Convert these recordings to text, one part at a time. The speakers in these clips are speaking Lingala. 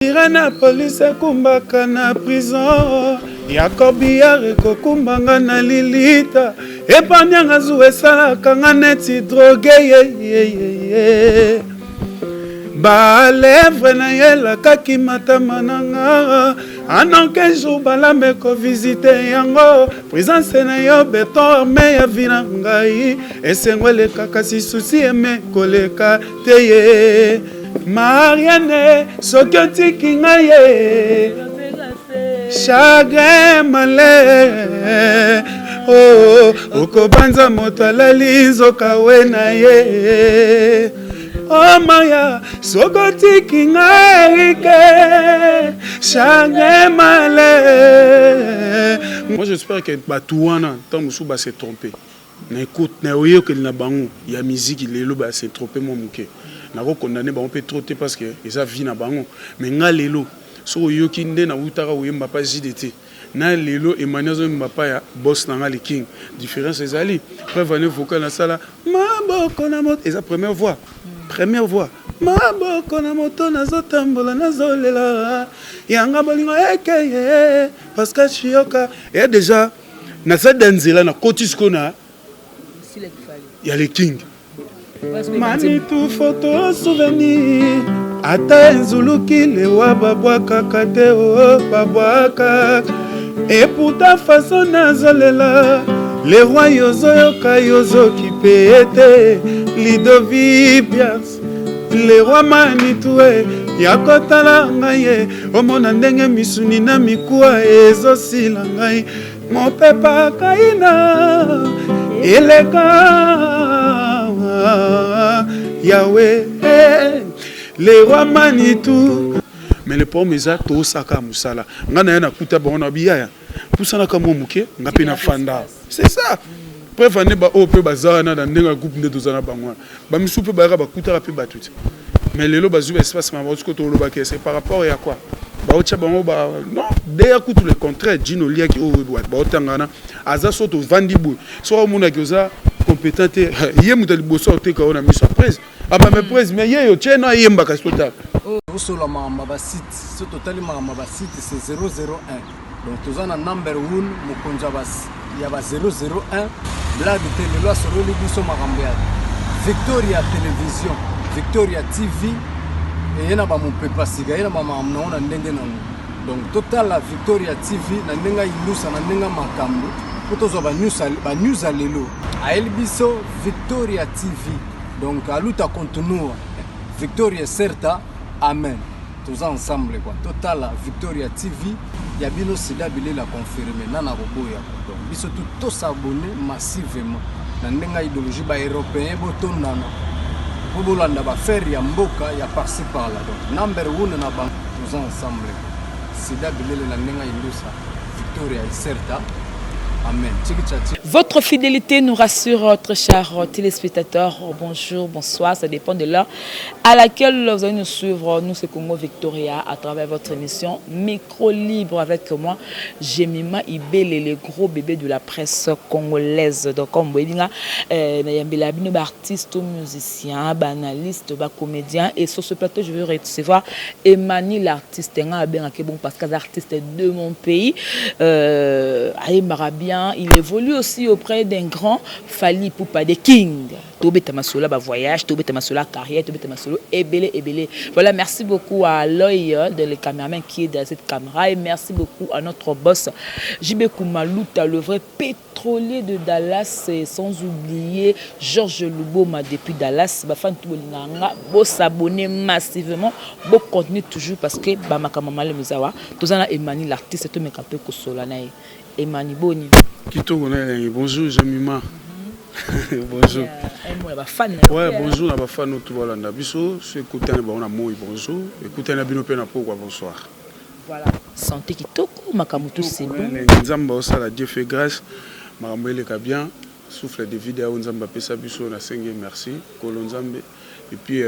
Irana police kumbaka na prison Yakobi yareko kumbanga na lilita Epanyanga zuwe sala kanga neti droge Ba lèvre na yela kaki matama nanga Anon ke jour balambe ko visite yango Présence na yo beton armé ya vina ngai Esengwele kakasi susi eme koleka teye Marianne, sokoti kingaye chagrin malheur oh okobanza moto alali nzoka we na ye oh Maria sokoti kingaye chagrin malheur. Moi j'espère que Batouana tant musu ba se tromper na écoute na oyo que na bango ya musique lelo ba se tromper mo muke na ko condamner ba on peut trotter parce que eza vie na bango mais nga lelo so yoki nde na utaka oyemba pa JDT na lelo Emmanuel zo mbapa ya boss na nga le king différence ezali preuve vocal na sala maboko na moto eza première voix maboko na moto nazotambola nazolela yanga bolingo ekeye parce que chioka et déjà na sa danzela na kotisko na ya le king Manitou photo souvenir Ata enzuluki lewa babwaka kate o babwaka Et pour ta façon nazolela Le roi yozo yoka yozo ki pete Lidovi Bias Le roi Manitou Yakotala ngaye Omona ndenge misuni na mikuwa ezo sila ngai Mon pepa kaina Eleka Yahweh, les rois Manitou. Mais le pauvre mesa to saka musala. Ngana yana kuta ba ona biya. Pusana kamo muke, ngapi na fanda. C'est ça. Préfane ba o pe bazana na ndenga groupe nde dozana bangwa. Ba misupe ba ba kuta pe batuti. Mais lelo bazu espace ma botsko to loba ke c'est par rapport à quoi? Ba ocha bango ba non, déjà tout le contraire, Dino lia ki o doit. Ba otangana aza soto vandi boy. So mona kioza compétente yé mutali bosso te ka ona mise surprise aba me prise mais yé yo tchena yemba ka total bosso la mama ba site so totali mama ba site c'est 001 donc tozana number 1 mukonja bas ya ba 001 blad tele lo solo li biso makambe Victoria Télévision Victoria TV et yena ba mon pepa siga yena mama amna ona ndenge nanu donc total la Victoria TV na ndenga ilusa na ndenga makambo Kotozo ba news à lelo a Elbiso Victoria TV donc à luta continua Victoria certa amen tous ensemble quoi total Victoria TV ya bino sida bile la confirmer nana roboya donc biso tout s'abonner massivement na ndenga idéologie ba européen botondana bobolanda ba faire ya mboka ya par-ci par là donc number 1 na ba tous ensemble sida bile la ndenga ilusa Victoria certa. Amen. Votre fidélité nous rassure, très chers téléspectateurs. Bonjour, bonsoir, ça dépend de l'heure à laquelle vous allez nous suivre. Nous, c'est Congo Victoria à travers votre émission Micro Libre avec moi, Jemima Ibele, les gros bébés de la presse congolaise. Donc, comme vous voyez, il y a artistes, musiciens, analystes, comédiens. Et sur ce plateau, je vais recevoir Emmanuel, l'artiste, parce que l'artiste de mon pays, il évolue aussi auprès d'un grand Fally Ipupa, des kings. Tobé Tamasola, voyage, Tobé Tamasola, carrière, Tobé Tamasola, ebele. Voilà, merci beaucoup à l'œil de le caméraman qui est dans cette caméra. Et merci beaucoup à notre boss, JB Koumalouta, le vrai pétrolier de Dallas. Et sans oublier Georges Luboma depuis Dallas. Bafan Toubolinganga, beau s'abonner massivement, beau contenu toujours parce que Bamakamama le Mizawa, tout ça, Emmanuel, l'artiste, tout me capé Kosolanaï. Emmanuel Boni. Bonjour, Jemima. Bonjour. Ouais, bonjour, la fan tout voilà. Biso, c'est écouter on a moi bonjour. Écoutez la bino pena pourquoi bonsoir. Voilà. Santé qui toko makamutu c'est bon. Nzamba ça la Dieu fait grâce. Marambe ka bien. Souffle de vidéo nzamba pesa biso na senge merci. Kolonzambe et puis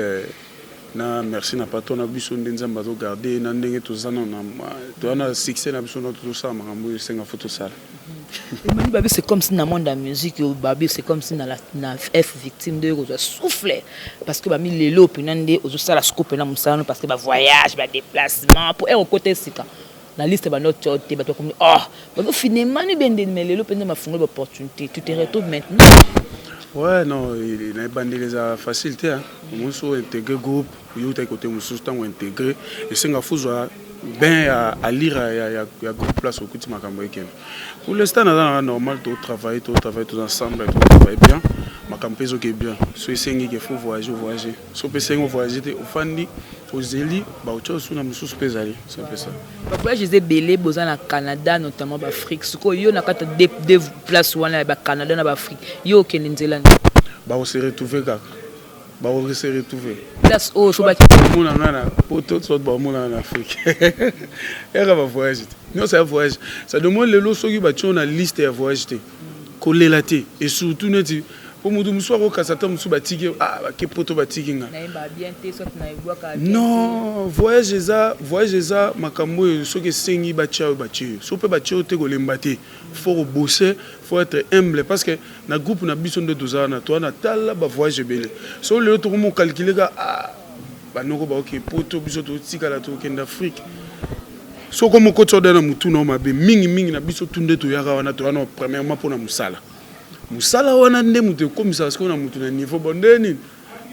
na merci na patron na biso ndenzamba zo garder na ndenge tozana na succès na biso na tout ça makambo senga photo sala. Emmanuel Babi, c'est comme si dans le monde de la musique, Babi, c'est comme si dans la F victime de souffler. Parce que Babi, les lots, ça la scope, parce que voyage, déplacement, pour un côté, c'est quand la liste est notre côté, comme oh, finalement, mais les lots, ma fondé l'opportunité. Tu te retrouves maintenant. Ouais, non, il a bandé les facilités. On s'est intégré groupe, il y a côté on intégré, et c'est un fou bien à lire, il y a groupe place au côté de ma campagne. Pour l'instant, c'est normal, tout travailler tous ensemble, tout travailler bien. Ma campagne est bien. Si il faut voyager, voyager. Si on voyager, au Fandi, aux Zéli, autre chose, on a mis sous pézali. C'est un peu ça. Pourquoi je disais belé, besoin au Canada, notamment en Afrique. Ce qu'il y a des places où on a au Canada, en Afrique. Il y a au Kenya. On s'est retrouvé là. On s'est retrouvé. Place où je pour tout sorte de monde en Afrique. Elle va voyager. Non, c'est un voyage. Ça demande les lots qui battent on a liste à voyager. Coller la tête et surtout nous dit pour nous soir au Kasata nous batiki ah que poto batiki nga. Non, voyager ça makambo so que sengi batcha batchi. So peut batcha te golembate. Faut bosser, faut être humble parce que na groupe na biso de 12 ans na toi na tala ba voyager belé. So le to mo calculer ga ah ba noko ba OK poto biso to tika la to kenda Afrique. So comme ko tsoda na mutu na mabe mingi na biso tunde to yaka wana to wana premièrement pour na musala. Musala wana nde mutu komisa parce que na mutu na niveau bondeni.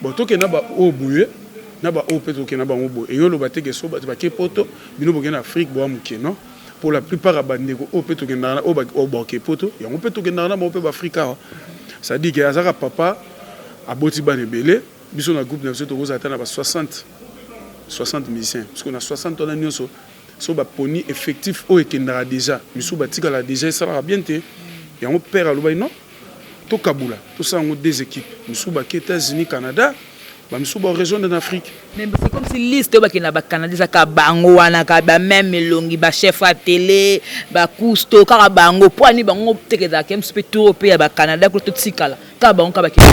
Bon to ke na ba obuye na ba opeto ke na ba obo et yo lo bateke so ba ke poto bino bo ke na Afrique bo amuke non. Pour la plupart abandeko opeto ke na obo ke poto ya opeto ke na ba ope ba Africa. Ça dit que azaka papa aboti ba nebele biso na groupe na biso to ko zatana ba 60 musiciens parce qu'on a 60 ans nyonso. So ba poni effectif o ekendara déjà misu batika la déjà ça va bien te ya mon père aloba non to kabula to ça ngo deux équipes misu ba États-Unis Canada ba misu ba région de l'Afrique mais c'est comme si liste ba kina ba Canada ça ka bango wana ka ba même longi ba chef à télé ba cousto ka bango poani bango tekeza kem super tour pe ba Canada ko to tsikala ka bango ka ba kina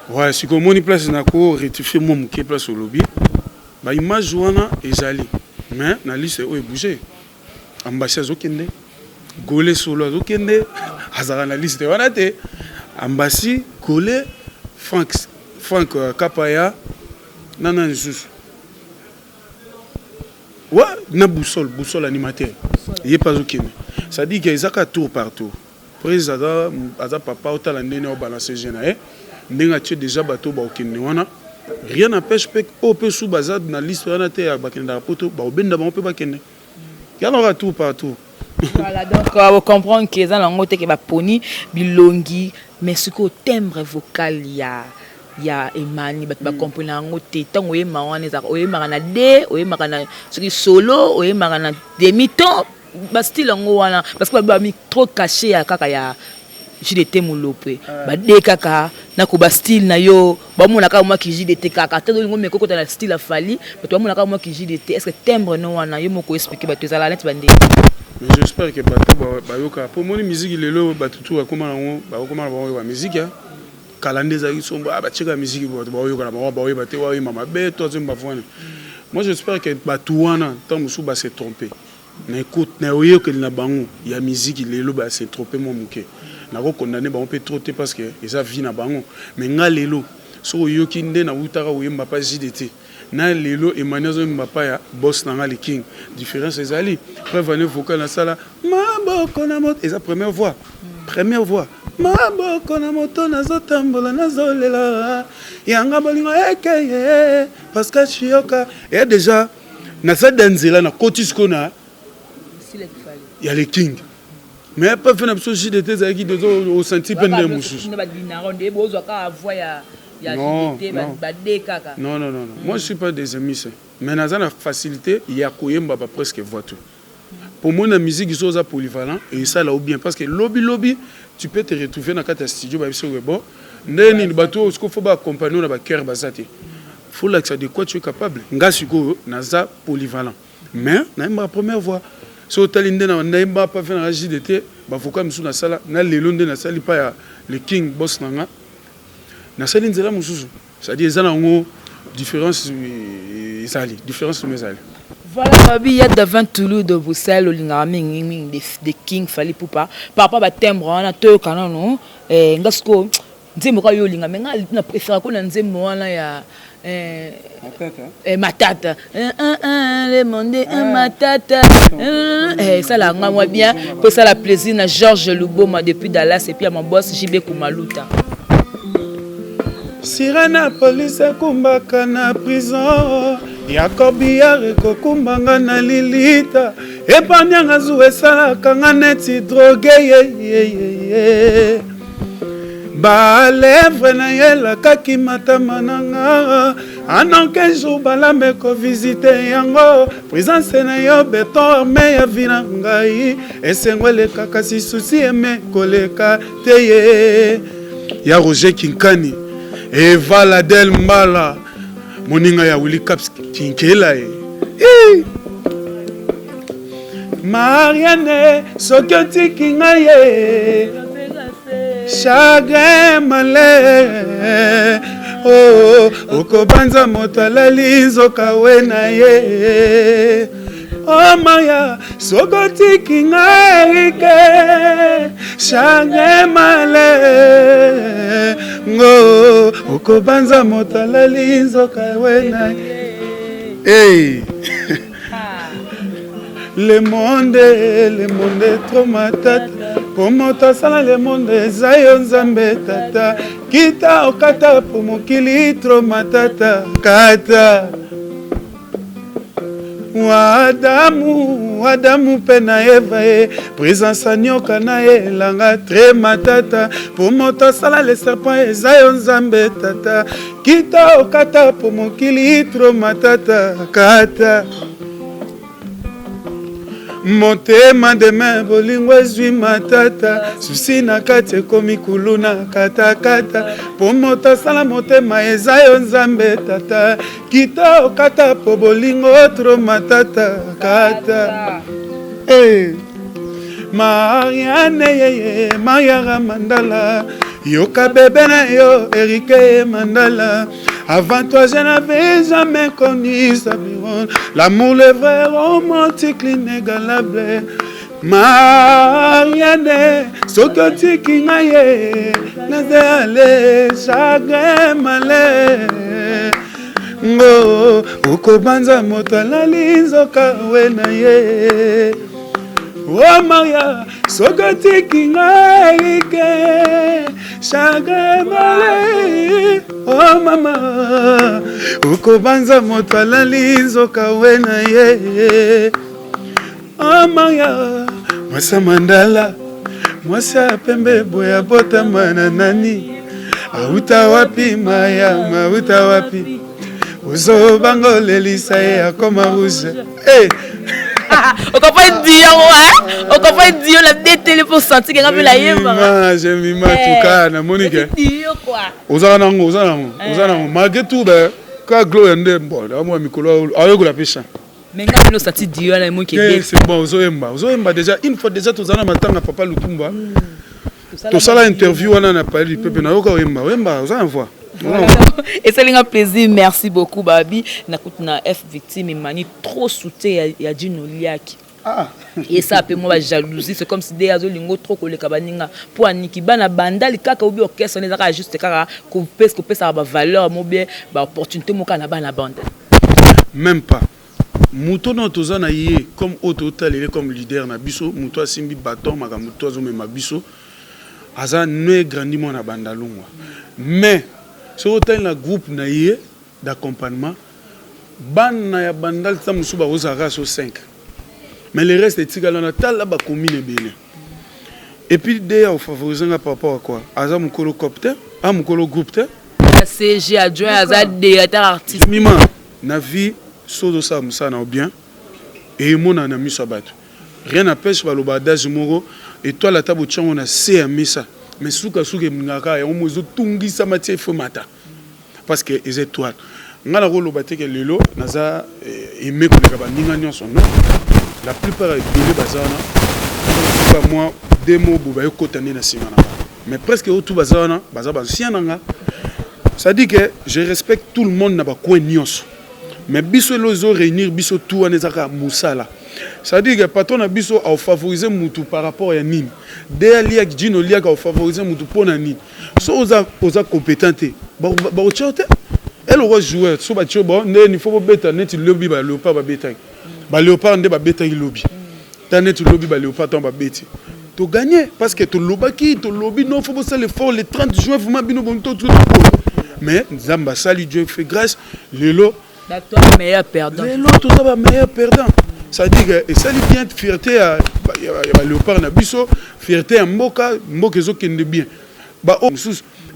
ouais si ko moni place na ko rectifier mon ke place au lobby ba image wana ezali. Mais la liste est bougée. Ambassade Zokende, Golé Solo Zokende, Hazara la liste est wanate. Ambassade, Golé, Frank Kapaya, Nana Zus. Ouais, na boussole animateur. Il n'est pas Zokende. Ça dit qu'il y a tour partout. Président, Aza Papa, Otalandene, au balancé général. N'enga tu déjà bateau Baokende wana. Rien n'empêche que au peu sous bazar dans la liste de la terre bakenda poto ba obenda ba on peut bakende. Il y en aura tout partout. Voilà donc on comprend que dans langote que ba poni bilongi mais ce que timbre vocal il y a Emani ba comprendre ngote tant oye mawana za oye marana de oye marana ce qui solo oye marana demi-temps ba style ngo wana parce que ba mi trop caché ya kaka ya JDT Moulope ba de kaka na ko ba style na yo ba mona ka moi ki JDT kaka te ngo me kokota na style a fali ba to mona ka moi ki JDT est-ce que timbre no wana yo moko expliquer ba to za la net bande mais j'espère que bato ba yoka pour mon musique lelo ba tutu akoma ngo ba ba musique ya kalande za isombo ba cheka musique ba yoka na ba te wa mama be to zimba fone. Moi j'espère que bato wana tant musu ba se tromper na écoute na oyo que na bango ya musique lelo ba se tromper mon muke. Na ko condamné ba on peut trotter parce que eza vie na bango mais nga lelo so yoki nde na utaka oyemba pa JDT na lelo Emmanuel zo mbapa ya boss na nga le king différence ezali preuve vocal na sala maboko na moto eza première voix maboko na moto nazotambola nazolela yanga bolingo ekeye parce que chioka et déjà na sa danzela na kotisko na ya le king. Mais pas faire une chose de tes amis au senti peine de moussous. Non. Moi je suis pas des amis. Mais dans la facilité, il y a Koyemba presque voiture. Pour moi la musique ils sont polyvalent et ça là ou bien parce que lobby tu peux te retrouver dans quatre studio ba biso bon. Ndeni bateau ce qu'il faut ba accompagner na ba cœur basate. Faut là que ça de quoi tu es capable. Ngasiko naza polyvalent. Mais na ma première voix. So talinde na ndemba pa faire na JDT ba foka musu na sala na lelo nde na sali pa ya le king boss nanga na sali nzela mususu ça dit ezana ngo différence ezali différence ezali. Voilà, Babi, il y a devant Toulouse de Bruxelles, des King Fally Poupa. Par rapport à timbre, on a deux canons, non? Et Ngasko, Nzembo Yolinga, mais on a préféré qu'on a Nzembo, il y a Matata. Le monde Matata. Ça, là, moi bien. Pour ça, la plaisir à Georges Luboma depuis Dallas et puis à mon boss JB Koumaluta. Sirena police kumbaka na prison Yakobi yareko kumbanga na lilita Epanyanga zuwe sala kanga neti droge ye Ba lèvre na yela kaki matamananga Anon kenjou balame ko visite yango Présence na yo beton armé ya vina ngai Esengwele kakasi susi eme koleka teye Ya Roger Kinkani Eva Ladel Mbala Moninga ya Willy Caps Kinkela Marianne Sokoti Kingaye Chagrin malé Oh Okobanza motalali Zokawe na ye Oh Maya Sokoti Kingaye Chagrin malé Ngo Okobanza motalali Zokawe na ye Hey Le monde est trop matata Pour mota sala le monde zayo nzambe tata Kita okata pour mokili trop matata Kata Adamu pena Eva Présence nyoka na langa très matata Pour mota sala le serpent zayo nzambe tata Kita okata pour mokili trop matata Kata Motema demain bolingo ezwi matata Susi na kati ekomi kuluna kata kata Po mota sala motema eza yo nzambe tata Kita okata po bolingo otro matata kata Marianne Mayara Mandala Yoka bébé na yo Erike Mandala Avant toi, je n'avais jamais connu Sabiron. L'amour, le vrai romantique, l'inégalable. Marianne, Sokoti Kingaye, Nazale, chagrin malé. Ngo, Okobanza motalali Zokawe na ye. Oh Maria, Sokoti Kingaye, chagrin malé. Oh mama, Okobanza motalali Zokawe na ye. Oh Maria, Mwasa Mandala, Mwasa pembe boya bota mana nani. Auta wapi Maya, mauta wapi. Uzo bango lelisa ya koma rouge. Hey. On comprend dire on comprend dire la détélé pour sentir que on la yema. J'aime ma tout cas na Monique. Dire quoi? Ozana malgré tout ben ka gloire ndembo da moi mikolo ayo la pêche. Mais quand nous sentir dire là moi qui c'est bon ozoemba déjà une fois déjà tozana matanga papa Lutumba. To sala interview on a parlé du peuple na yoka wemba ozana voir. Et c'est un plaisir, merci beaucoup Babi. Na F victime mani trop soutien ya Dino Liaki. Et ça peut moi jalousie, c'est comme si des azolingo trop collé kabaninga pour aniki bana bandali kaka obi orchestre ne zaka juste kaka ko ça ba valeur mo bien ba opportunité mo kana bana bande. Même pas. Muto no tozana yé comme autotalé comme leader na biso, muto asimbi bâton maka muto azo mema biso. Aza ne grandiment na bandalungwa. Mais sur autant la groupe naïe d'accompagnement, ban na ya bandal ta musuba ozara so 5. Mais le reste est tigala na tal la ba commune belé. Et puis d'ailleurs au favorisant par rapport à quoi? Aza mukolo copter, a mukolo groupe te. CG adjoint aza directeur artiste. Mima na vie sodo sa musa na bien et mona na miso bato. Rien n'empêche ba lobadage moro et toi la table tchon on a C misa. Mais souka mngaka ya omozo tungisa matie fomata parce que les étoiles ngala rolo bateke lelo naza aimé ko leka baninga nyonso non la plupart des bazana pas moi des mots bo ba yokotane na simana mais presque tout bazana baza ba siananga Ça dit que je respecte tout le monde n'a pas coin nyos. Mais biso lozo réunir biso tout en ezaka musala. Ça dit que patron na biso a favoriser mutu par rapport à nini. Dès liak dino liak a favoriser mutu pour na nini. So oza compétenté. Ba ochote. Elle aura joué so ba chobo ne il faut beta net lobby ba léopard ba beta. Ba léopard nde ba beta lobby. Ta net lobby ba léopard ton ba beti. To gagner parce que to lobaki to lobby non faut bosser l'effort le 30 juin vraiment bino bon tout. Mais Zamba sali Dieu fait grâce lelo toi meilleur perdant. Lelo tout ça va meilleur perdant. Ça dit que et ça dit bien fierté à léopard na biso fierté à mboka zo kende bien. Ba o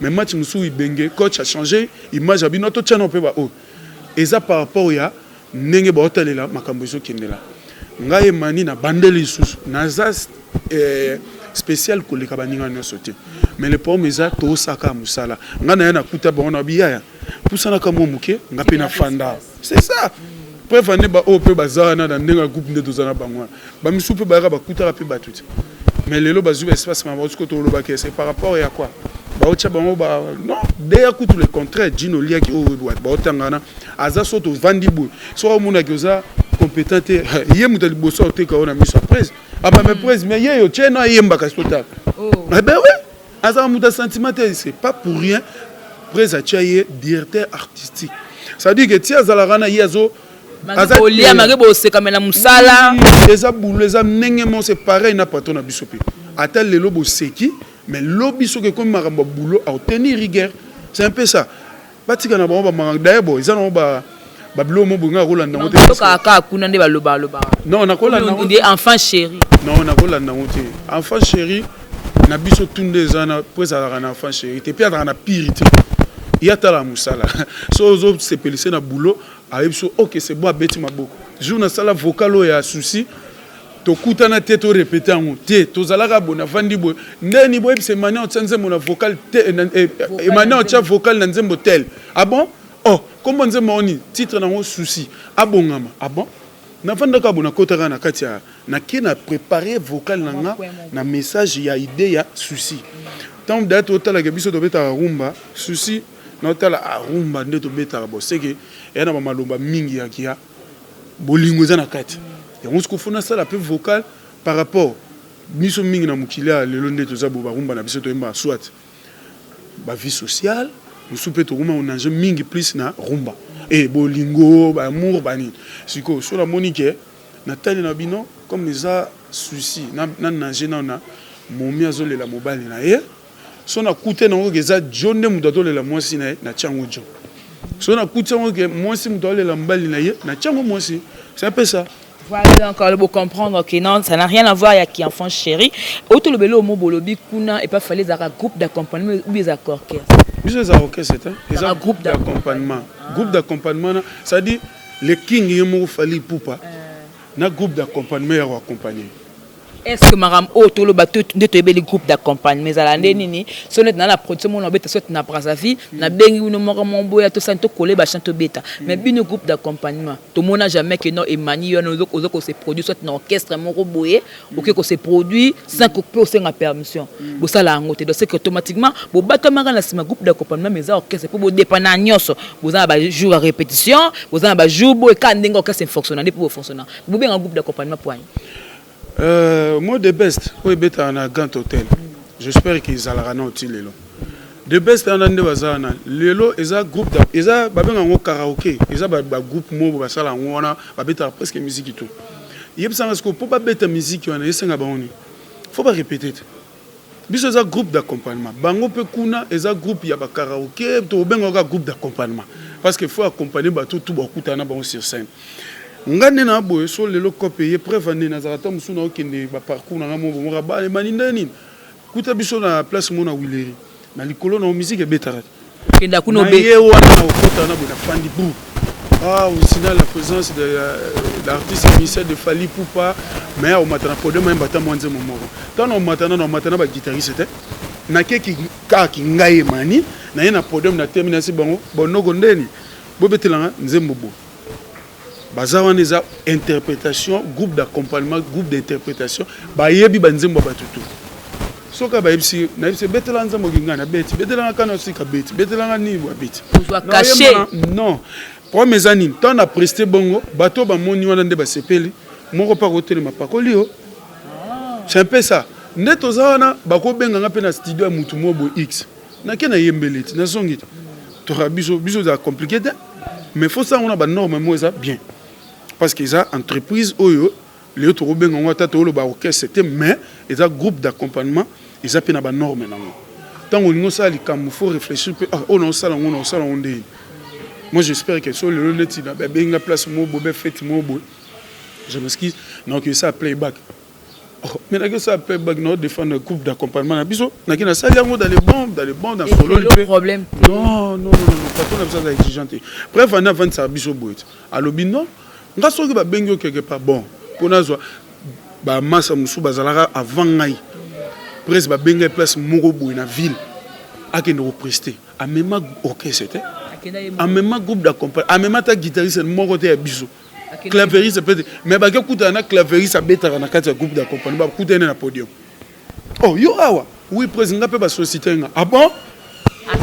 mais match musu ibenge coach a changé image abino to tchano pe ba o. Et ça par rapport ya ndenge ba otalela makambo zo kende la. Ngai mani na bandeli susu naza spécial koleka baninga na sauté. Mais le problème est to saka musala. Ngana na kuta ba ona biya. Pusana kamo muke ngape na fanda. C'est ça. Préfane ba o pe bazana na ndenga groupe nde tozana bangwa. Ba misu pe ba kuta pe ba tout. Mais lelo bazu espace ma ko to lo ba ke c'est par rapport à quoi? Ba o tchabango ba non, derrière tout le contraire Dino lia ki o ba otangana aza soto vandibu. So mona ki oza compétente yé mutali boso te ka ona miso presse. Ah bah mais presse mais yé yo tchena yemba ka total. Oh. Eh ben oui. Aza muta sentimental c'est pas pour rien. Presse a tchaye directeur artistique. Ça dit que tia zalarana yazo Olia marebo se kamela musala. Les aboulés les nengemo c'est pareil na patron na bisopi. Atel le lobo seki mais lobi so que comme maramba boulot a tenir rigueur. C'est un peu ça. Batika na ba manga d'ailleurs ils en ba bilo mo bunga rolanda ngote. Ka kuna nde ba loba. Non na kola na ngote enfant chéri. Non na kola na ngote. Enfant chéri na biso tunde zana presa na enfant chéri. Te perdre na pirité. Il y a ta la musala. So ozo se pelissé na boulot. Ok, c'est bon, bête ma beaucoup. Jour na sala vocalo ya souci. To kutana te to répéter en te to zalaka bona vandi bo. Ndeni bo c'est maintenant tsanze mon vocal te et maintenant tu as vocal na nzembo tel. Ah bon? Oh, comment nzembo oni titre na ngo souci. Ah bon ngama. Ah bon? Na vanda ka bona kotaka na katia na ki na préparer vocal na na message ya idée ya souci. Tant d'être hôtel ke biso to beta rumba souci. Notala arumba nde to beta bo seke yana ba malomba mingi ya kia bolingo za na kati ya musko fona sala pe vocal par rapport miso mingi na mukila lelo nde to za bo ba rumba na biso to yemba soit ba vie sociale musu pe to rumba on anje mingi plus na rumba et bolingo ba amour ba ni siko so la monique na tali na bino comme les a souci na na momi azole la mobile na ye so na kute na ngo geza jonne mudadole la mwasi na chango jo so na kute ngo ke mwasi mudadole la mbali na ye na chango mwasi c'est un peu ça. Voilà encore pour comprendre que non ça n'a rien à voir avec qui enfant chéri auto le belo au mobolobi kuna et pas fallait za groupe d'accompagnement ou des accords biso za orchestre c'est un groupe d'accompagnement groupe d'accompagnement ça dit le king yemo fali poupa na groupe d'accompagnement ya accompagner. Est-ce que Maram Oto le bateau de le groupe d'accompagnement mais à l'année nini sonnet dans la production mon bête soit na Brazzaville na bengi ou no mon boya to santo coller ba chanto beta mais bien groupe d'accompagnement tout monde n'a jamais que non emani on ozoko se produit soit na orchestre mon boye ou que se produit sans que peut aussi na permission bo ça la ngote donc c'est que automatiquement bo bateau mara na sima groupe d'accompagnement mais orchestre pour bo dépendre nyonso bo za ba jour à répétition bo za ba jour bo ka ndingo orchestre fonctionner pour fonctionner bo bien un groupe d'accompagnement point. Moi de best oui beta un grand hôtel j'espère qu'ils allaient au lelo de best en ande bazana lelo eza groupe eza babenga ngo karaoké eza ba groupe mo ba sala ngona ba beta presque musique tout yeb sanga ce que pour ba beta musique wana esenga baoni faut pas répéter biso eza groupe d'accompagnement bango pe kuna eza groupe ya ba karaoké to benga groupe d'accompagnement parce que faut accompagner ba tout ba kutana ba sur scène. Ngane na boye so lelo kopeye prévane na zarata musuna okende ba parcours na mo mo ba maninde nini kuta biso na place mona wileri na likolo na musique betarat kenda kuno be ye wana na okota na bona fandi bou ah aussi dans la présence de l'artiste Michel de Fali Poupa mais au matin podium même bata mwanze momo tant au matin ba guitariste na keki ka ki ngai mani na ye na podium na termination bango bonogo ndeni bobetelanga nzembo bo bazawan eza interprétation groupe d'accompagnement groupe d'interprétation ba yebi banzembo batutu soka ba ipsi na ipsi betela nza mokinga na beti betela kana sika beti betela ni wa beti caché non pour mes amis tant na presté bongo bato ba moni wana nde ba sepeli moko pa hôtel mapakoli yo c'est un peu ça neto zawana bako benga ngape na studio ya mutu mobo X na kena yembeleti na zongita to biso za compliqué mais faut ça on a ba norme mo ça bien parce que ça entreprise oyo les autres benga ngata to lo ba orchestre c'était mais ils a groupe d'accompagnement ils a pena ba norme na mo tant on ngo ça li kam faut réfléchir on ça on dit moi j'espère que sur le net il a benga place mobo be fête mobo je m'excuse donc ça playback. Mais là que ça playback non défendre groupe d'accompagnement na biso na kina ça yango dans les bombes dans solo le problème non pas qu'on a besoin d'exigeante bref on a 20 ça biso boit alobi non nga soki ba bengi quelque part bon pona zo ba massa musu bazalaka avant ngai presque ba benga place moko boy na ville akende ko prester a même orchestre c'était a même groupe d'accompagnement a même ta guitariste moko te ya biso clavériste peut-être mais ba kuta na clavériste abetaka na kati ya groupe d'accompagnement ba kuta na podium oh yo awa oui président pe ba société nga ah bon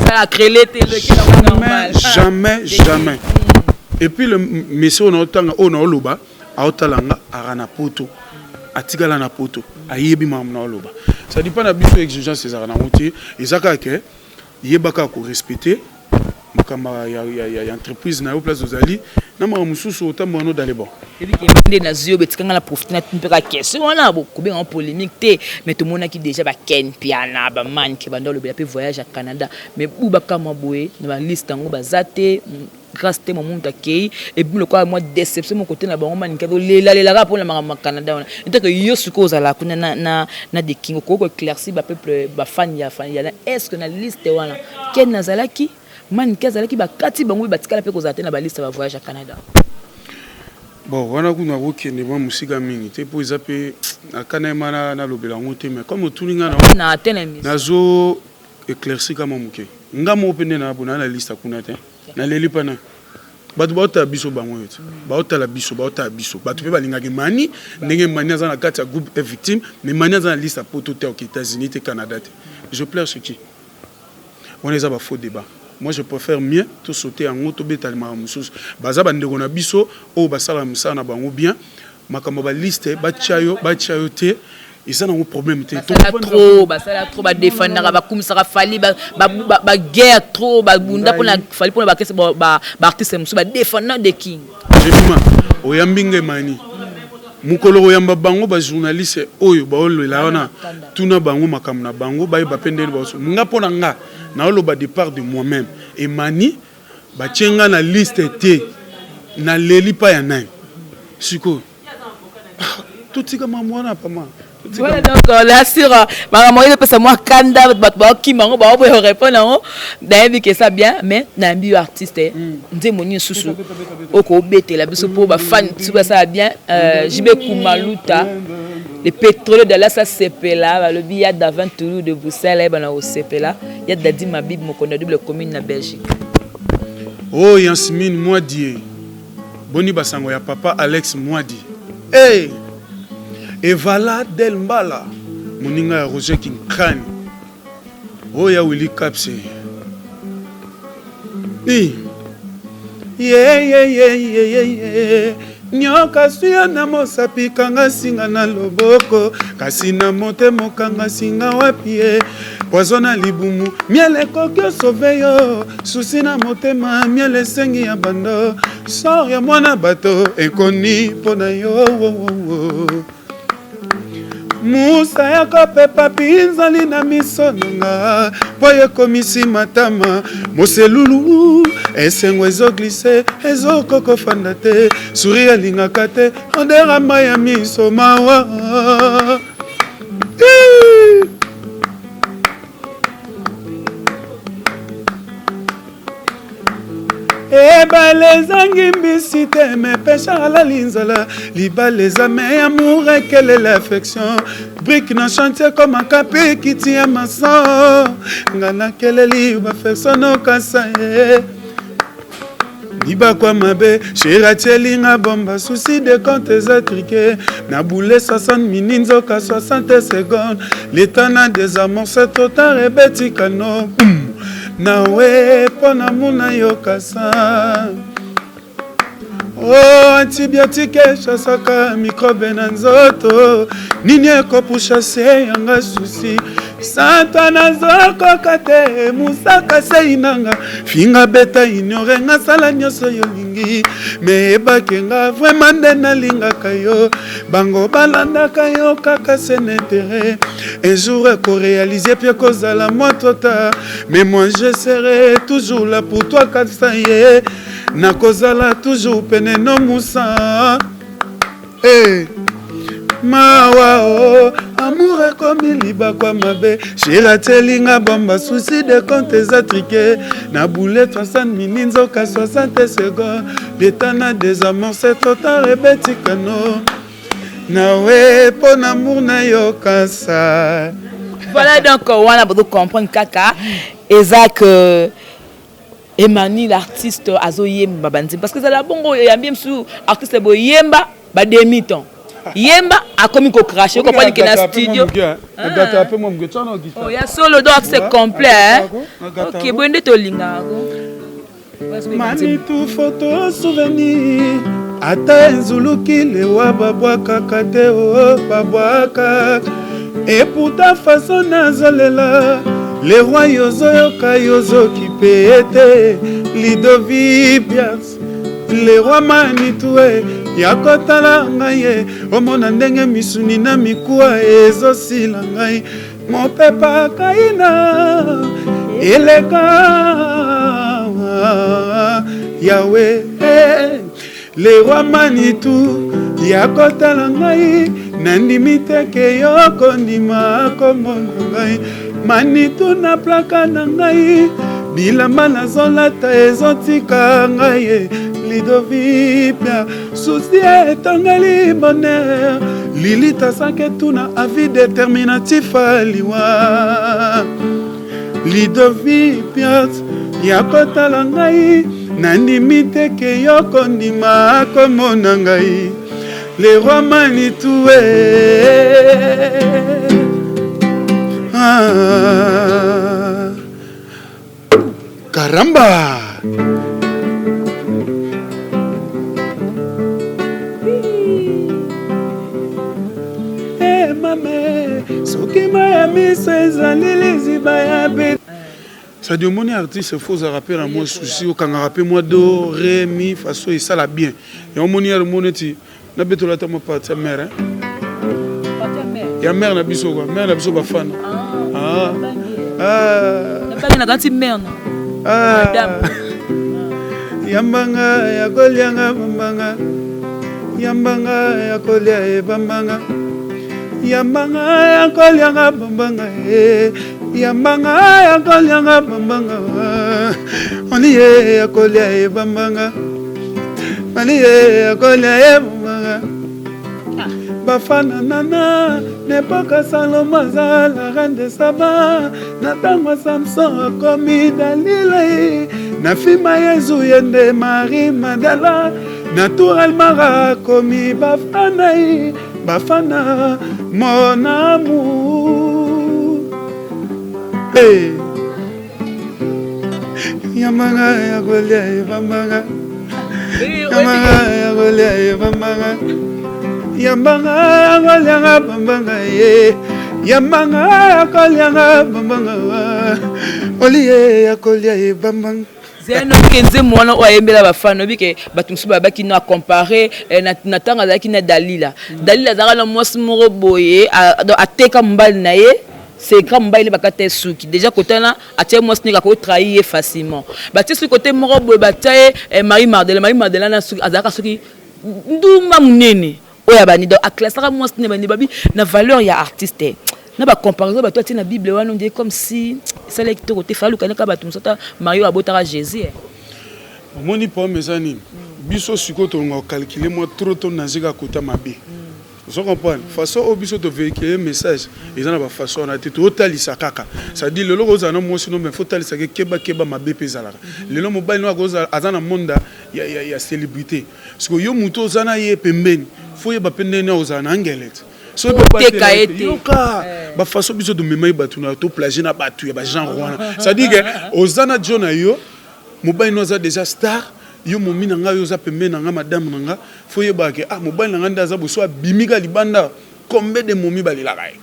ça a créé le normal jamais et puis le monsieur on otanga on oloba aotalanga arana poto atikala na poto ayebi mam na oloba ça dépend na biso exigence ces arana montier ezaka ke yebaka ko respecter makamba ya entreprise na yo place ozali na ma mususu otambono dans les bons et puis que na zio betikanga la profiter na mpeka question wana beaucoup bien en polémique té mais tout monde qui déjà ba ken piana ba man ki bando le pe voyage à Canada mais buba kama boye na liste ngo bazate grâce té moment takei et puis le quoi moi déception mon côté na ba man ki do lela rapport na Canada wana et que yo suko za la kuna na de king ko éclairci ba peuple ba fan ya est-ce que na liste wana ken nazalaki man kazalaki ba kati bango batikala pe kozate na ba liste ba voyage à Canada. Bon, wana kuna wokende ba musika mingi te po ezape akana mana na lobela ngote mais comme tuninga na atene nazo éclairci kama muke ngamo pende na bona na liste kuna te na leli pana batu baota biso bango yote baota la biso batu pe balinga ke mani ndenge mani za na kati ya groupe est victime mais mani za na liste poto te aux États-Unis te Canada te je pleure ce qui on les a ba faux débat. Moi je préfère mieux tout sauter en auto bétal mamusus baza bandeko na biso o basala musana bango bien makambo ba liste ba chayo te ils ont un problème te basala trop ba défendre ba kumisa fali ba guerre trop ba bunda pona fali pona ba artiste musu ba défendre de king jebima oyambinge mani mukolo oyamba bango ba journaliste oyo ba olola wana tuna bango makambo na bango ba pendeli ba so nga pona nga na oloba départ de moi-même et mani ba tchenga na liste te na leli pa ya nai siko tout tika mamwana pa ma voilà donc là sur ma moyen de passer moi kanda ba ki mango ba obo répondre d'ailleurs que ça bien mais na mbi artiste ndemoni susu oko betela biso po ba fan tu ça bien jibe kumaluta le pétrole de la sepela le billet d'avant Toulouse de Bruxelles bana au sepela ya dadi mabib mokonda double commune na Belgique oh Yasmine Moadi boni basango ya papa Alex Moadi hey Evala Del Mbala moninga ya Roger Kinkani oh ya Willy Kapse nyoka suya na mosapi kanga singa na loboko kasi na mote mokanga singa wapie poison na libumu miele kokyo sauve yo susi na motema miele sengi ya bando sor ya mwana bato ekoni pona yo musa ya kopepa pinzali na miso nanga po yekomisi matama moselulu esengo ezoglise ezokokofanda te suri alingaka te onderama ya miso mawa Ebalezangi mbisi te me péchard la linzala libaleza me amour et quelle est l'affection brique na chantier comme un capé qui tient ma sang ngana quelle libre affection no kasa Libakwa mabe, Shiratielinga bomba, souci de compte étriqué. Naboulé 60 minutes, 60 secondes. L'état n'a des amours, c'est total et bêti kano. Nawe, pona muna yokasa. Oh, antibiotique, chasaka, microbe na nzoto. Nini eko pour chasser, yanga souci. Santana zoko kate, musaka se inanga. Finga beta ignore, nga sala nyoso yolingi. Me eba kenga, vraiment dena linga kayo. Bango balanda kayo, kaka se n'intérêt. Un jour eko réaliser, puis cause la motota. Mais moi je serai toujours là pour toi, katsaye. Na kozala toujours pene no musa. Hey. Mawa o amour comme libakwa mabe. Shiratielinga bomba souci de compte étriqué. Na boulé 60 minutes 60 secondes. L'état n'a des amours c'est total rebeti kano. Nawe pon amour na yokasa. Voilà donc on a besoin de comprendre kaka Isaac Emmanuel l'artiste azo yemba bandi parce que ça la bongo yambi msu artiste bo yemba ba demi-temps yemba a comme ko cracher ko pas na studio data pe mom ge tsono gi oh ya solo donc c'est complet OK bonde to linga mani tu photo souvenir ata nzuluki le wa babwaka kate o babwaka et pour ta façon nazolela les rois yozoyoka yozoki pete Lidovipias les rois manitue yakotala ngai omona ndenge misuni na mikuwa ezosila ngai mopepa kaina eleka Yahweh les rois manitu yakotala ngai nandimi teke yoko ndima komona ngai manitu na plaka na ngai bilamba nazolata ezotika ngai Lidovipia souci etongeli bonheur lilita sanke tuna avis déterminatif aliwa Lidovipia yakotala ngai nandimi teke yoko ndima komona ngai les rois manitoué caramba eh mame soki mayami sezali liziba ya bete ça dit mon artiste faut ça rappeler à moi souci au quand rappeler moi do ré mi façon et ça la bien et on monier moneti na beto la tamo parti mère hein ya mère na biso quoi mère na biso ba fan na kanti mère madame yambanga ya kolianga bambanga yambanga ya kolia e bambanga yambanga ya kolianga bambanga yambanga ya kolianga bambanga oni ya kolia e bambanga ani ya kolia e bambanga bafana nana n'époque Salomon la reine de Saba natango Samson akomi Dalila na fima Yesu yende Marie Madala naturellement akomi bafana mon amour hey yamanga ya golia bambanga yamanga ya golia bambanga yambanga ngolianga bambanga yambanga kolianga bambanga oliye yakolia bambanga zeno kenze mwana oyembela bafano bike batumsu babaki na comparer na tanga zaki na Dalila zaka na mwasi moko boye ateka mbali na ye c'est grand mbali bakate suki déjà kotana atie mwasi nika ko trahir facilement batie su côté moko boye bataye Marie Madeleine na suki azaka suki nduma munene oya bani do aklasaka mwasi ne bani babi na valeur ya artiste na ba comparaison ba toi na Bible wana on dit comme si ça les to côté falu kanaka ba tumsata Mario abotara Jésus moni po mesani biso siko to nga calculer moi trop to nazika kota mabe vous comprenez façon obiso to véhiculer message ils en a ba façon na te to talisa kaka ça dit le logo za no mo sino mais faut talisa ke keba mabe pezala le no mobile no agoza azana monda ya célébrité parce que yo muto ozana ye pembeni faut ye bapendeni ozana angelete so teka ete yoka ba façon biso de mema batu na to plagier na batu ya ba genre wana ça dit que ozana jona yo mobile no za déjà star yo momi nanga yo za pembeni nanga madame nanga faut ye ba ke mobile nanga ndaza boso abimika libanda combien de momi balilaka ye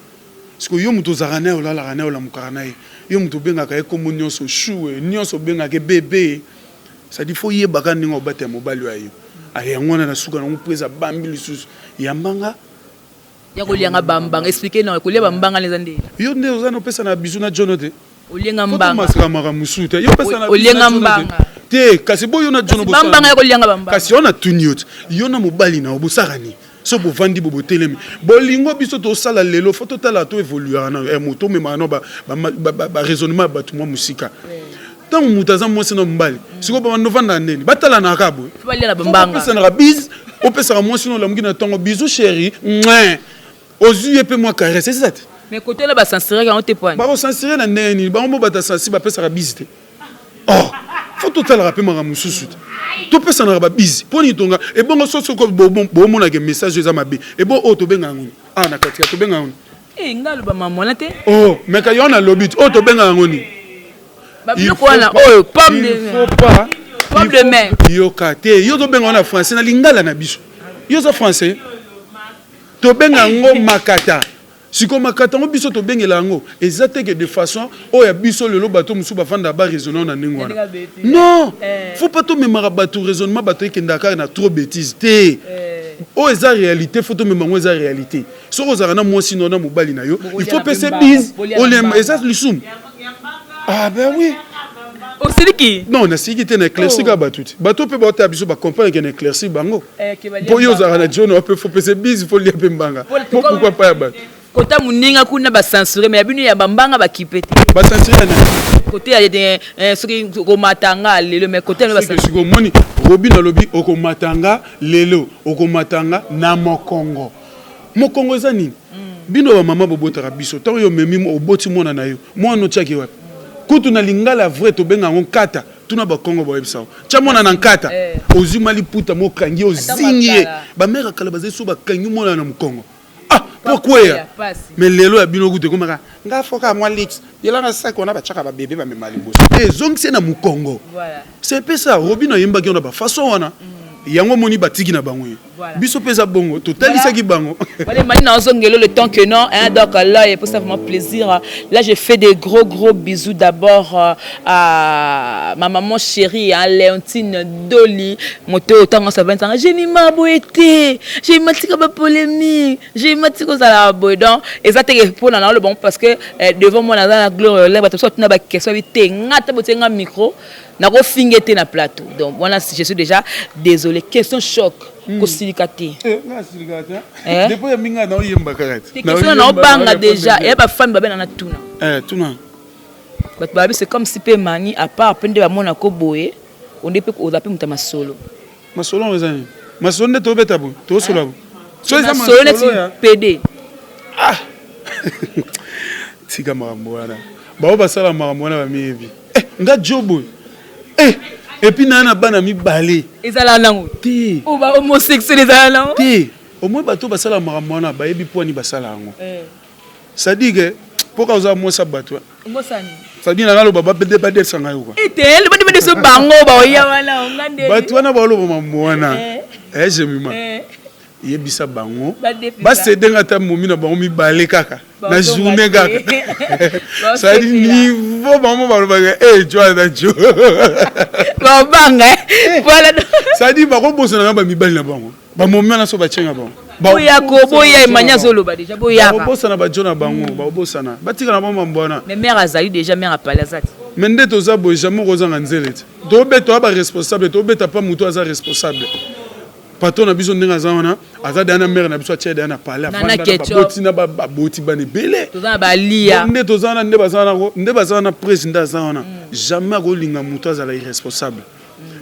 parce que yo muto zarane ola la rane ola mukarana ye yo muto bengaka ye comme nyonso chou nyonso bengaka bébé ça dit faut ye baka ningo bate mobile wa yo ayangona na suka na mupeza bambi lisusu yambanga ya kolianga bambanga expliquer na kolia bambanga les ande yo nde ozana opesa na bizu na jonote olianga mbanga masaka maka musuta yo pesa na olianga mbanga te kasi boyo na jono bosa bambanga ya kolianga bambanga kasi ona tuniot yo na mobali na obosakani so bovandi bobotelemi bolingo biso tosala lelo fo totala to évoluer na moto mema no ba raisonnement batu mwa musika tant mutaza mwasi na mbali siko ba novanda ndeni batala na kabo bali na bambanga pesa na biz opesa mwasi no la mungina tongo bisou chéri ozu yepe moi caresse c'est ça mais côté là ba censurer quand te point ba censurer na ndeni ba mo bata sensi ba pesa ka bizite oh faut totala rapper mara mususu to pesa na ba biz poni tonga e bongo so ko bo mona ke message za mabe e bo o to benga ngoni na katika to benga ngoni ngalo ba mamola te oh mais ka yona lobit o to benga ngoni ba biloko wana pomme de mer yo kate yo to benga na français na lingala na biso yo za français to benga ngo makata siko makata ngo biso to bengela ngo ezate que de façon o ya biso lelo bato musu ba fanda ba raisonner na ningo wana non faut pas to memara bato raisonnement bato ekendaka na trop bêtise te o eza réalité faut to memara ngo eza réalité so ozara na mwasi no na mobali na yo il faut passer bise o le eza lisum ben oui osiliki non na siki te na éclairci ka batuti bato pe ba biso ba comprendre que na éclairci bango po yo ozara na jono pe faut passer bise faut lier pe mbanga pourquoi pas ya bato kota muninga kuna ba censurer mais yabinu ya bambanga ba kipete ba censurer na côté ya des soki ko matanga lelo mais côté ba censurer siko moni Robin lobi oko matanga lelo oko matanga na mokongo eza nini bino ba mama bobotaka biso to yo memi oboti mona na yo mwana tiaki wapi kutu na lingala vrai to benga ngo kata tuna ba kongo ba ebisa cha mona na nkata ozima liputa mo kangi ozingie ba mère kala bazeso ba kangi mona na mokongo pourquoi mais lelo ya bino kute komaka nga foka mwa lix yelanga sako na bachaka ba bébé ba memali boso zong c'est na mukongo voilà c'est peu ça Robino yemba ki on a ba façon wana yango moni batiki na bango biso pesa bongo totalisa ki bango wale mani na ozongelo le temps que non donc là et pour ça vraiment plaisir là je fais des gros bisous d'abord à ma maman chérie Léontine Doli moto autant ça 20 ans j'ai mis ma boété j'ai matika ba polémique j'ai matika ça la boy donc exactement pour na le bon parce que devant moi dans la gloire là bato na ba question te ngata botenga micro na ko fingete na plateau donc voilà je suis déjà désolé question choc ko silikati na silikati depuis ya minga na oyemba karate question na obanga déjà et ba femme ba bena na tuna tuna but babi c'est comme si pe mani à part pende ba mona ko boye on peut ozape muta masolo ngezani masolo nde to beta bo to solo bo so eza masolo neti PD tika makambo wana bao basala makambo wana ba miyebi nga jobo et puis na bana mi balé ezala nango ti o ba homosexuel ezala nango ti au moins bato basala makambo wana ba yebi poani basala yango ça dit que pourquoi oza mo sa bato ngosani ça dit na ngalo baba bede bade sanga yo quoi etel bede so bango ba oya wana ngande bato wana ba lo mambo wana je mima yebisa bango ba sedenga ta momi na bango mi balé kaka na journée kaka ça dit niveau bango ba lo ba joie na jo ba banga voilà ça dit ba ko bosa na ba mi bali na bango ba momi na so ba chenga bango boya ko boya manya zolo ba déjà boya ba bosa na ba jona bango ba bosa na batika na bango mbona mais mère azali déjà mère apalazati mais ndeto za bo jamais kozanga nzelete to beto ba responsable to beta pas muto aza responsable patron na biso ndenga zawana azade ana mère na biso atia dana parler afanda ba boti na ba boti bane belé tozana ba lia nde tozana nde bazana président zawana jamais kolinga muto azala irresponsable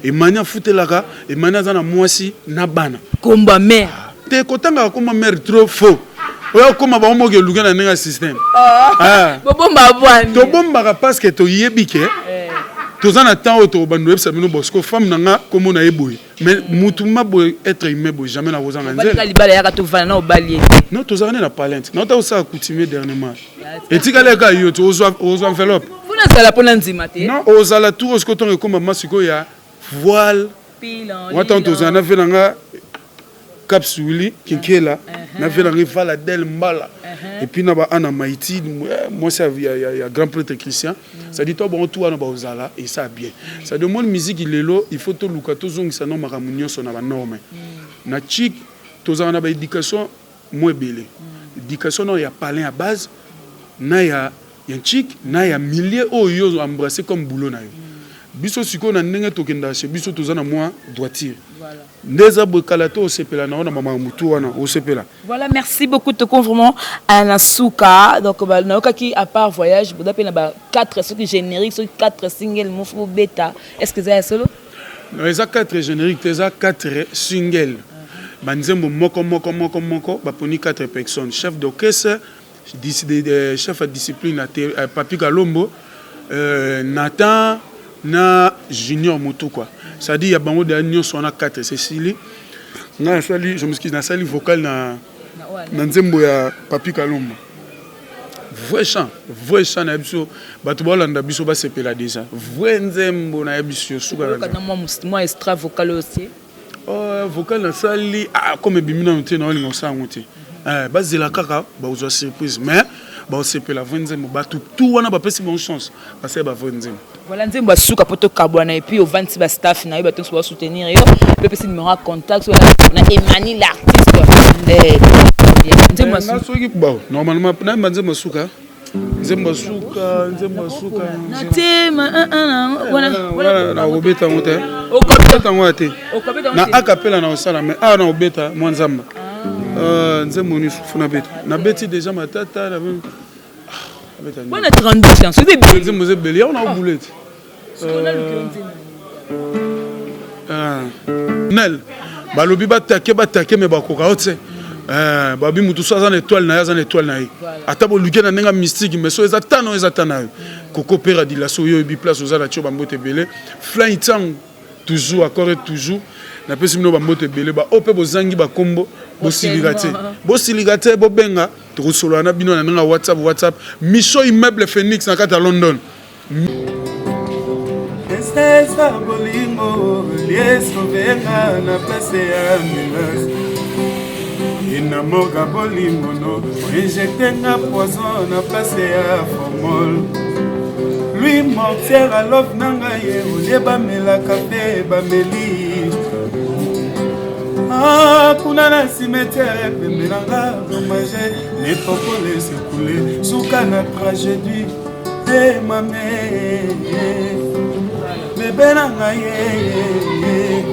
emania futelaka emania zana mwasi na bana komba mère te kotanga koma mère trop faux oya koma ba omo ke luka na ndenga système bobomba bwani to bomba parce que to yebike Tozan attend auto bando ça bino bosco femme nanga comme on a eboy mais mutuma boy être humain boy jamais na wozanga nzela ba libala ya to vana na obali non tozana na palente non ta osa coutumier dernièrement et tika ka yo to ozo enveloppe funa sala pona nzima te non ozala tout ce que ton comme masiko ya voile wata tozana venanga capsule kinkela na venanga vala del mbala et puis na ba ana maïti moi ça il y a grand prêtre Christian ça dit toi bon tout na ba ozala et ça bien ça demande musique il faut to luka to zong ça no maramunyo so na ba norme na chic to na ba éducation moi belé éducation non il y a palin à base na ya chic na ya milliers oyo embrasser comme boulot na yo biso siko na ndenge tokenda chez biso tozana moi droitier ndeza bokalato osepela na ona mama mutu wana osepela. Voilà, merci beaucoup te vraiment Anasuka donc ba naoka ki à part voyage boda pe na ba 4 ceux génériques ceux 4 singles mofu beta est-ce que ça solo non les 4 génériques les 4 singles banzembo moko ba poni 4 personnes chef d'orchestre chef de discipline à Papi Kalombo Nathan na Junior Moto quoi ça dit il y a bango de union son a 4 Cécilie na sali je m'excuse na sali vocal na nzembo ya Papi Kalombo vrai chant na biso bato bolanda biso ba sepela déjà vrai nzembo na biso suka na moi extra vocal aussi oh vocal na sali comme bimina nte na olingo sango te bazela kaka ba uzo surprise mais ba sepela vrai nzembo bato tout wana ba pesi bonne chance parce que ba vrai nzembo. Voilà, nous avons souka poto kabwana et puis au 26 ba staff na yo bato so soutenir yo le petit numéro contact na Emani l'artiste normalement na nzembo souka nzembo souka na tema voilà na obeta mote okobeta ngote na akapela na osala mais na obeta mwanzamba nzembo ni funa beta na beti déjà matata na bonne 32 ans c'est des nzembo belé on a boulette nel balobi batake mais bakoka otse babi mutu so azana étoile na ye ata boluke na nenga mystique mais so ezatana koko pera di la so yo bi place ozala tio bambote belé fly tang toujours encore et toujours na pesi mino bambote belé ba ope bozangi ba kombo bosiligate bobenga to na bino na nenga WhatsApp Micho immeuble Phoenix na kata London. Esta bolingo lieso venga na place ya Milas ina moga bolingo no injecter na poison na place ya formol lui mortier à love nanga ye oleba mela café ba meli kuna na cimetière pembelanga dommage les popos laissent couler souka na tragédie de mamé bébé nanga ye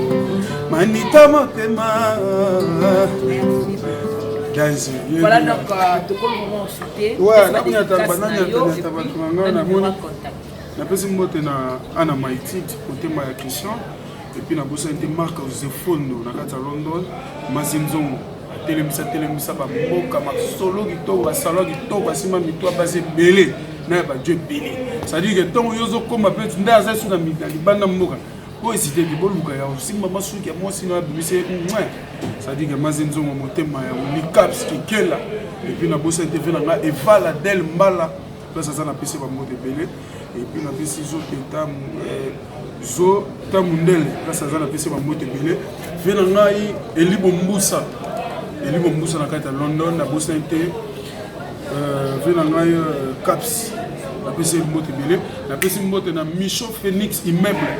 manita motema voilà donc tout comme on chuté ouais na kunya tabananya tabatunganga na pesi mbote na ana maïti côté ma Christian et puis na bossa inte marque Zefondo na kata London mazinzongo telemisa ba mboka masolo kitoko ba salon kitoko ba sima mitwa base belé na ba Dieu belé ça dit que ton yozo koma peut ndaza suna libanda mboka ko hésiter di boluka ya simba masuki ya mosi na bibise ça dit que mazinzongo motema ya Unikaps kikela et puis na bossa inte vena na evala del mbala place ça na pese ba mbote belé et puis na pese zo petam zo tamundele place ça na pese ba mbote belé vena ngai elibo mbusa na kata London na bossa inte vena ngai caps na pese mbote belé na pese mbote na Micho Phoenix immeuble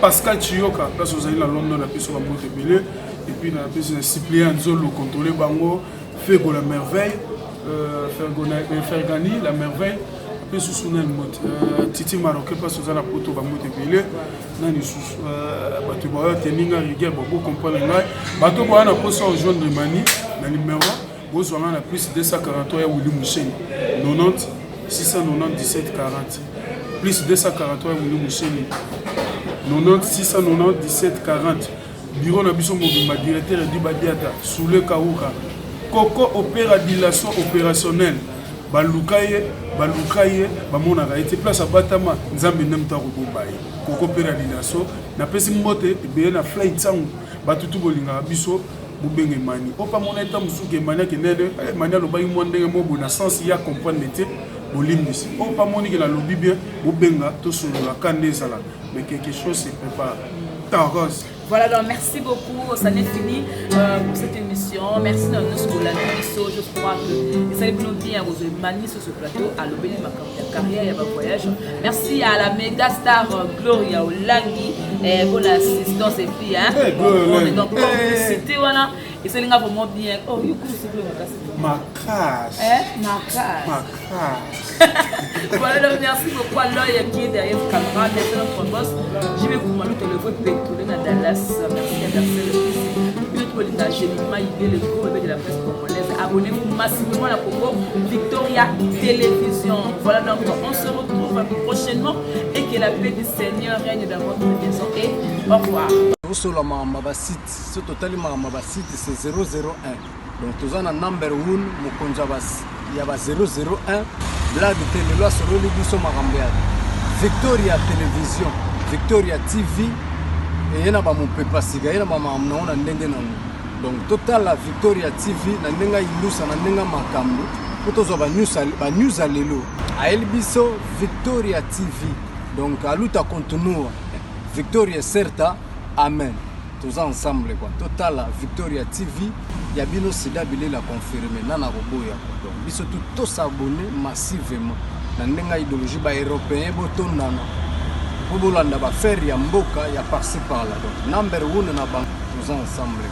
Pascal Chioka place aux na London na pese ba mbote belé et puis na pese na Cyprien Nzolo contrôler bango Fego la merveille Fergani la merveille pese sunel mot Titi Marocain place aux na poto ba mbote belé nani susu bato ba teninga rigueur ba ko comprendre ngai bato ba na poso rejoindre mani na numéro bozo na plus 243 ya Willy Moucheni 90 697 40 plus 243 ya Willy Moucheni 90 697 40 bureau na biso mobimba directeur du Badiata Soule Kaouka Coco opéra dilation opérationnelle balukaye bamonaka ete place abatama nzambe nde moto akobomba ye kokopera lilaso napesi mbote ebeye na flight sango bato tu bolingaka biso bobenge mani opa mona eta mosuku emani akenene mani alobaki mwa ndenge mobo na sensi ya comprendre te bolimbisi opa moniki nalobi bien bobenga tosolola ka nde ezala mais quelque chose se prépare Taros. Voilà, donc merci beaucoup, ça n'est fini pour cette émission. Merci à nous pour la émission. Je crois que ça nous bien vous manier sur ce plateau à l'obéli ma carrière et ma voyage. Merci à la méga star Gloria Olangi et bonne assistance et puis hein. On est donc publicité voilà et c'est vraiment bien. Oh, you could see ma crasse. Ma crasse. Ma crasse. Voilà, donc merci beaucoup à l'œil qui est derrière la caméra, merci notre boss. Je vais vous montrer le vote pétrolier dans Dallas. Merci à Marcel le gros bébé de la presse congolaise. Abonnez-vous massivement à la Congo Victoria Télévision. Voilà, donc on se retrouve prochainement et que la paix du Seigneur règne dans votre maison. Et au revoir. Ce total c'est 001. Donc tous en number 1 il y a 001 blague télé loi sur le biso marambead Victoria Télévision Victoria TV et yana ba mon pepa siga yana ba mamna ona ndenge nango donc total la Victoria TV na ndenga ilusa na ndenga makambo potozo ba news alelo a el biso Victoria TV donc aluta continue Victoria certa amen tous ensemble quoi total la Victoria TV ya bino sida bile la confirmer nana roboya donc biso tout s'abonner massivement na ndenga idéologie ba européen botondana bobolanda ba faire ya mboka ya par-ci par-là donc number 1 na bank tous ensemble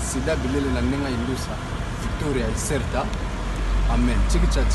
sida bile la ndenga ilusa Victoria certa amen.